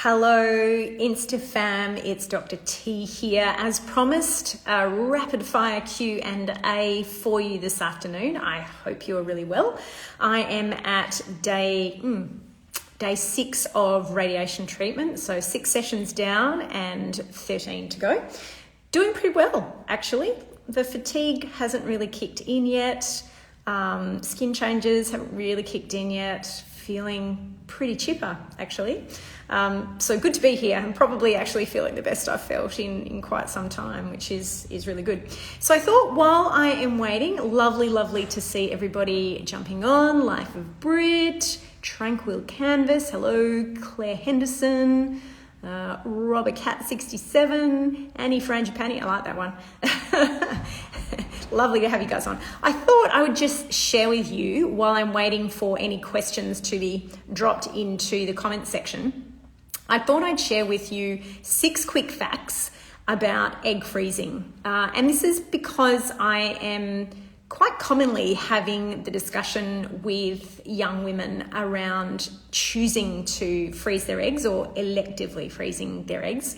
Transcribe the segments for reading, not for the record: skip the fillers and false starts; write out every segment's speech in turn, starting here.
Hello, InstaFam, it's Dr. T here. As promised, a rapid fire Q&A for you this afternoon. I hope you are really well. I am at day 6 of radiation treatment, so 6 sessions down and 13 to go. Doing pretty well, actually. The fatigue hasn't really kicked in yet. Skin changes haven't really kicked in yet. Feeling pretty chipper, actually. So good to be here. I'm probably actually feeling the best I've felt in quite some time, which is really good. So I thought while I am waiting, lovely to see everybody jumping on. Life of Brit, Tranquil Canvas, hello, Claire Henderson, Robert Cat 67, Annie Frangipani, I like that one. Lovely to have you guys on. I thought I would just share with you while I'm waiting for any questions to be dropped into the comment section. I thought I'd share with you 6 quick facts about egg freezing. And this is because I am quite commonly having the discussion with young women around choosing to freeze their eggs or electively freezing their eggs.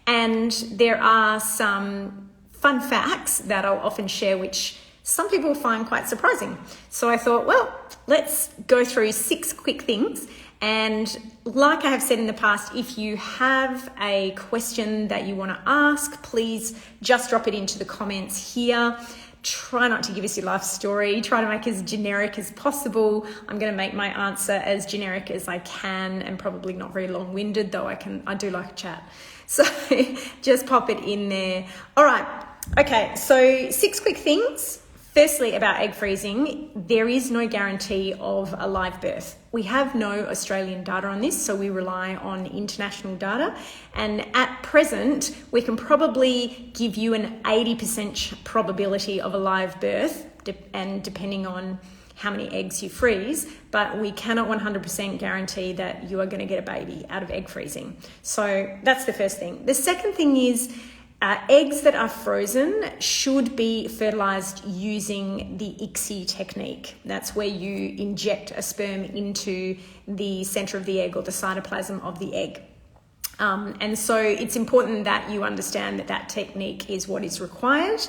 And there are some fun facts that I'll often share, which some people find quite surprising. So I thought, well, let's go through 6 quick things. And like I have said in the past, if you have a question that you want to ask, please just drop it into the comments here. Try not to give us your life story. Try to make it as generic as possible. I'm going to make my answer as generic as I can and probably not very long-winded, though I do like a chat. So just pop it in there. All right. Okay. So 6 quick things. Firstly, about egg freezing, there is no guarantee of a live birth. We have no Australian data on this, so we rely on international data. And at present, we can probably give you an 80% probability of a live birth, and depending on how many eggs you freeze, but we cannot 100% guarantee that you are going to get a baby out of egg freezing. So that's the first thing. The second thing is, eggs that are frozen should be fertilized using the ICSI technique. That's where you inject a sperm into the center of the egg or the cytoplasm of the egg. And so it's important that you understand that technique is what is required.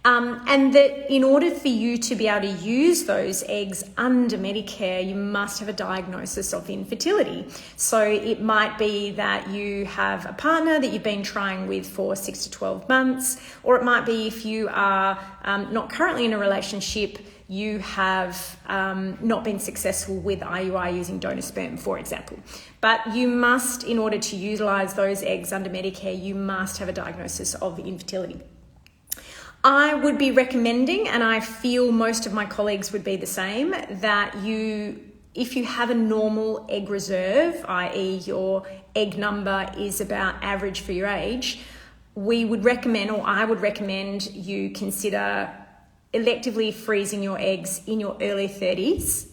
And that in order for you to be able to use those eggs under Medicare, you must have a diagnosis of infertility. So it might be that you have a partner that you've been trying with for 6 to 12 months, or it might be if you are not currently in a relationship, you have not been successful with IUI using donor sperm, for example. But you must, in order to utilize those eggs under Medicare, you must have a diagnosis of infertility. I would be recommending, and I feel most of my colleagues would be the same, that if you have a normal egg reserve, i.e. your egg number is about average for your age, we would recommend, or I would recommend, you consider electively freezing your eggs in your early 30s,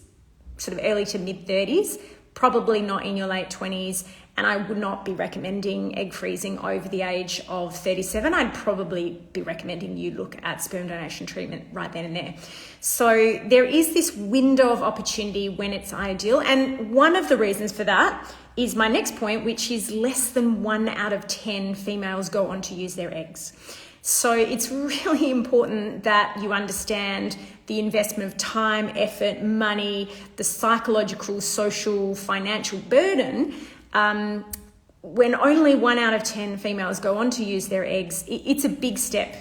sort of early to mid 30s, probably not in your late 20s. And I would not be recommending egg freezing over the age of 37. I'd probably be recommending you look at sperm donation treatment right then and there. So there is this window of opportunity when it's ideal. And one of the reasons for that is my next point, which is less than 1 out of 10 females go on to use their eggs. So it's really important that you understand the investment of time, effort, money, the psychological, social, financial burden. When only 1 out of 10 females go on to use their eggs, it's a big step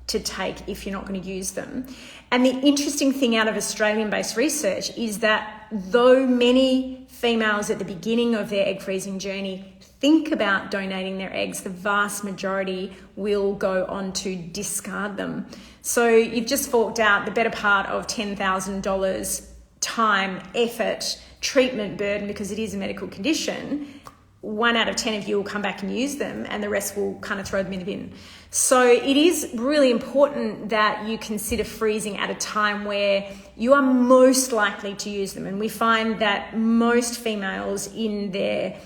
to take if you're not going to use them. And the interesting thing out of Australian-based research is that though many females at the beginning of their egg freezing journey think about donating their eggs, the vast majority will go on to discard them. So you've just forked out the better part of $10,000 time, effort, treatment burden, because it is a medical condition. 1 out of 10 of you will come back and use them, and the rest will kind of throw them in the bin. So it is really important that you consider freezing at a time where you are most likely to use them. And we find that most females in their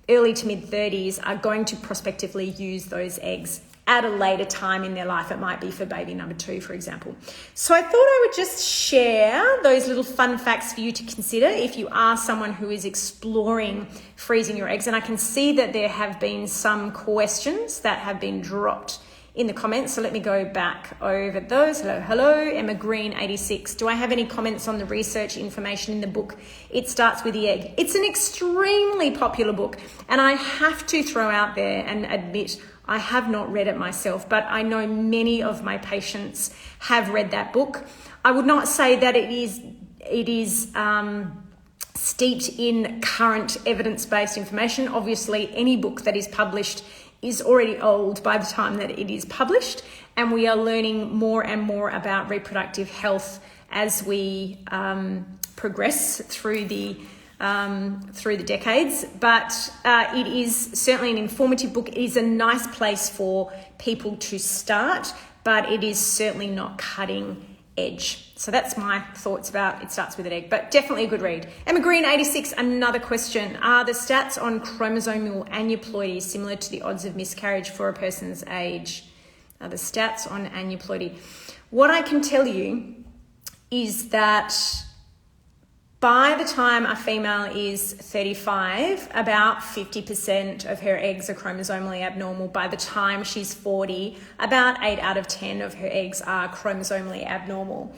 early to mid 30s are going to prospectively use those eggs at a later time in their life. It might be for baby number 2, for example. So I thought I would just share those little fun facts for you to consider if you are someone who is exploring freezing your eggs. And I can see that there have been some questions that have been dropped in the comments. So let me go back over those. Hello, Emma Green 86. Do I have any comments on the research information in the book? It Starts with the Egg. It's an extremely popular book, and I have to throw out there and admit I have not read it myself, but I know many of my patients have read that book. I would not say that it is steeped in current evidence-based information. Obviously, any book that is published is already old by the time that it is published, and we are learning more and more about reproductive health as we progress through the decades. But it is certainly an informative book. It is a nice place for people to start, but it is certainly not cutting edge. So that's my thoughts about It Starts with an Egg, but definitely a good read. Emma Green 86, another question. Are the stats on chromosomal aneuploidy similar to the odds of miscarriage for a person's age? Are the stats on aneuploidy? What I can tell you is that by the time a female is 35, about 50% of her eggs are chromosomally abnormal. By the time she's 40, about 8 out of 10 of her eggs are chromosomally abnormal.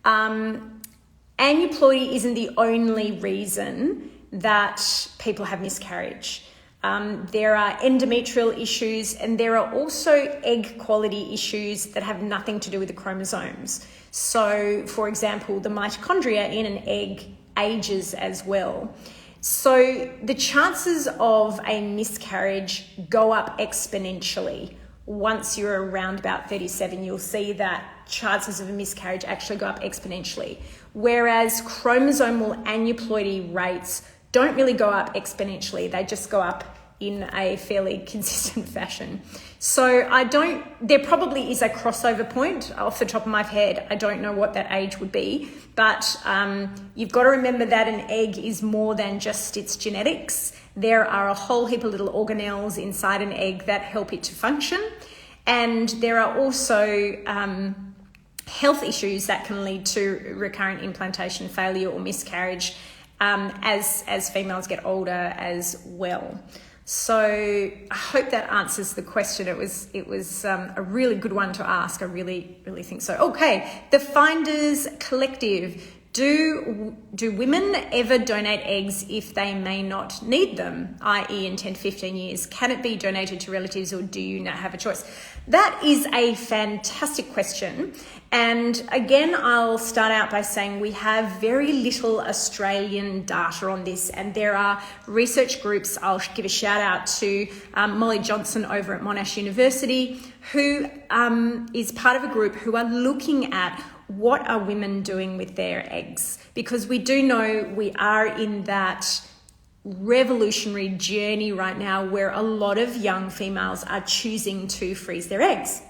Aneuploidy isn't the only reason that people have miscarriage. There are endometrial issues, and there are also egg quality issues that have nothing to do with the chromosomes. So, for example, the mitochondria in an egg ages as well. So the chances of a miscarriage go up exponentially. Once you're around about 37, you'll see that chances of a miscarriage actually go up exponentially. Whereas chromosomal aneuploidy rates don't really go up exponentially. They just go up in a fairly consistent fashion. So there probably is a crossover point off the top of my head. I don't know what that age would be, but you've got to remember that an egg is more than just its genetics. There are a whole heap of little organelles inside an egg that help it to function. And there are also health issues that can lead to recurrent implantation failure or miscarriage as females get older as well. So I hope that answers the question. It was a really good one to ask. I really think so. Okay, the Finders Collective. Do women ever donate eggs if they may not need them, i.e. in 10 to 15 years? Can it be donated to relatives, or do you not have a choice? That is a fantastic question. And again, I'll start out by saying we have very little Australian data on this, and there are research groups. I'll give a shout out to Molly Johnson over at Monash University, who is part of a group who are looking at what are women doing with their eggs, because we do know we are in that revolutionary journey right now where a lot of young females are choosing to freeze their eggs.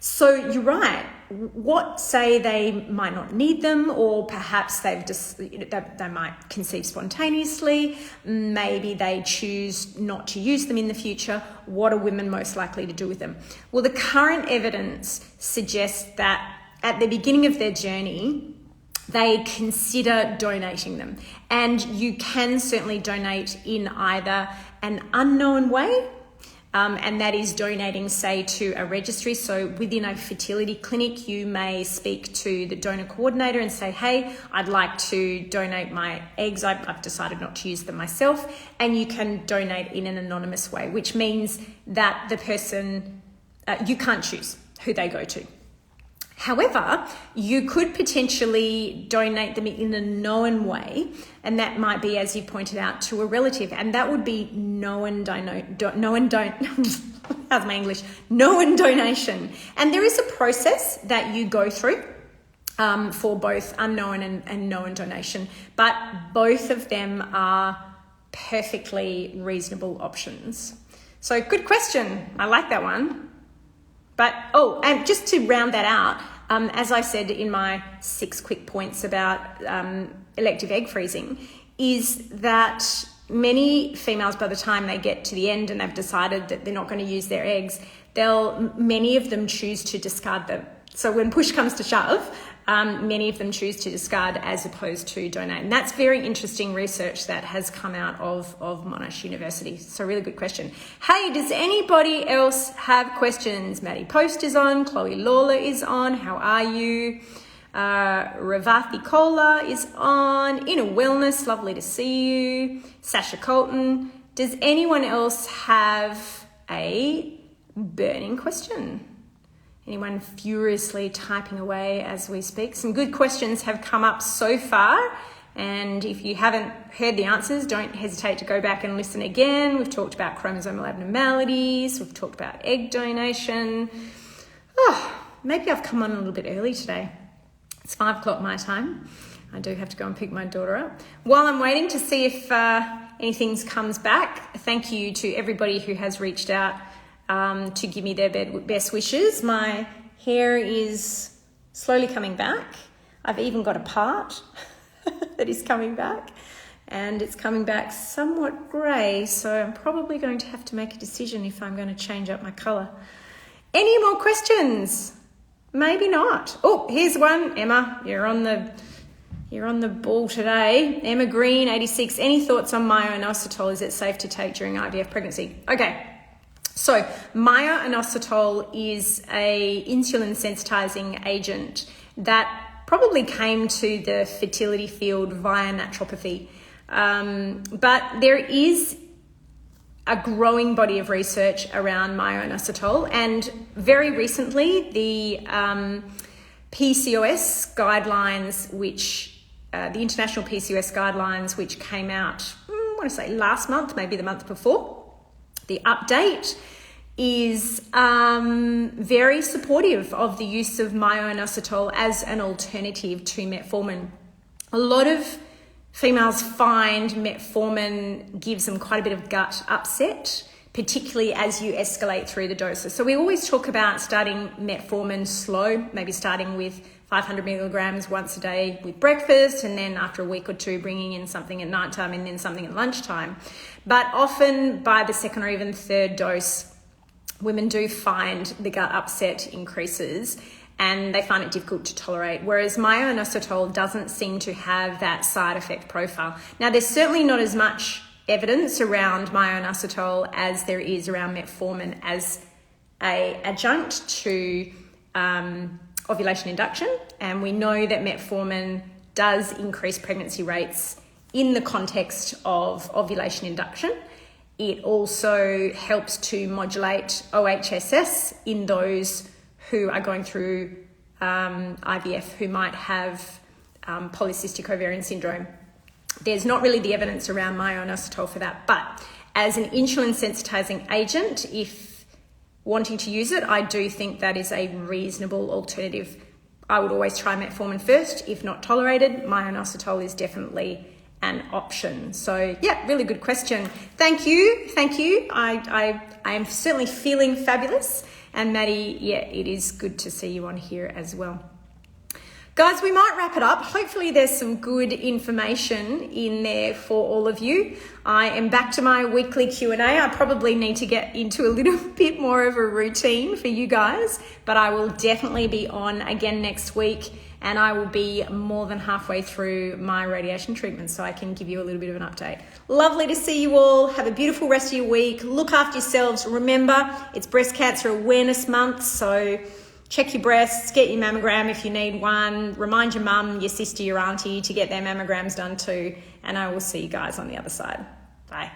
So you're right. What say they might not need them, or perhaps they've just they might conceive spontaneously. Maybe they choose not to use them in the future. What are women most likely to do with them? Well, the current evidence suggests that at the beginning of their journey, they consider donating them. And you can certainly donate in either an unknown way, and that is donating, say, to a registry. So within a fertility clinic, you may speak to the donor coordinator and say, hey, I'd like to donate my eggs. I've decided not to use them myself. And you can donate in an anonymous way, which means that the person, you can't choose who they go to. However, you could potentially donate them in a known way, and that might be, as you pointed out, to a relative, and that would be known donation. And there is a process that you go through for both unknown and known donation, but both of them are perfectly reasonable options. So good question. I like that one. But, and just to round that out, as I said in my 6 quick points about elective egg freezing, is that many females, by the time they get to the end and they've decided that they're not going to use their eggs, many of them choose to discard them. So when push comes to shove, many of them choose to discard as opposed to donate. And that's very interesting research that has come out of Monash University. So really good question. Hey, does anybody else have questions? Maddie Post is on. Chloe Lawler is on. How are you? Ravathi Kola is on. Inner Wellness, lovely to see you. Sasha Colton. Does anyone else have a burning question? Anyone furiously typing away as we speak? Some good questions have come up so far. And if you haven't heard the answers, don't hesitate to go back and listen again. We've talked about chromosomal abnormalities. We've talked about egg donation. Oh, maybe I've come on a little bit early today. It's 5 o'clock my time. I do have to go and pick my daughter up. While I'm waiting to see if anything comes back, thank you to everybody who has reached out to give me their best wishes. My hair is slowly coming back. I've even got a part that is coming back, and it's coming back somewhat grey, so I'm probably going to have to make a decision if I'm going to change up my colour. Any more questions? Maybe not. Oh, here's one. Emma, you're on the ball today. Emma Green, 86. Any thoughts on myoinositol? Is it safe to take during IVF pregnancy? Okay. So myoinositol is a insulin sensitizing agent that probably came to the fertility field via naturopathy. But there is a growing body of research around myoinositol, and very recently the PCOS guidelines, which the international PCOS guidelines, which came out, I want to say last month, maybe the month before. The update is very supportive of the use of myoinositol as an alternative to metformin. A lot of females find metformin gives them quite a bit of gut upset, particularly as you escalate through the doses. So we always talk about starting metformin slow, maybe starting with 500 milligrams once a day with breakfast, and then after a week or two bringing in something at nighttime and then something at lunchtime. But often by the second or even third dose, women do find the gut upset increases and they find it difficult to tolerate, whereas myoinositol doesn't seem to have that side effect profile. Now, there's certainly not as much evidence around myoinositol as there is around metformin as an adjunct to ovulation induction, and we know that metformin does increase pregnancy rates in the context of ovulation induction. It also helps to modulate OHSS in those who are going through IVF who might have polycystic ovarian syndrome. There's not really the evidence around myoinositol for that, but as an insulin sensitizing agent, if wanting to use it, I do think that is a reasonable alternative. I would always try metformin first. If not tolerated, myoinositol is definitely an option. So yeah, really good question. Thank you. I am certainly feeling fabulous. And Maddie, yeah, it is good to see you on here as well. Guys, we might wrap it up. Hopefully there's some good information in there for all of you. I am back to my weekly Q&A. I probably need to get into a little bit more of a routine for you guys, but I will definitely be on again next week, and I will be more than halfway through my radiation treatment, so I can give you a little bit of an update. Lovely to see you all. Have a beautiful rest of your week. Look after yourselves. Remember, it's Breast Cancer Awareness Month, so check your breasts, get your mammogram if you need one. Remind your mum, your sister, your auntie to get their mammograms done too. And I will see you guys on the other side. Bye.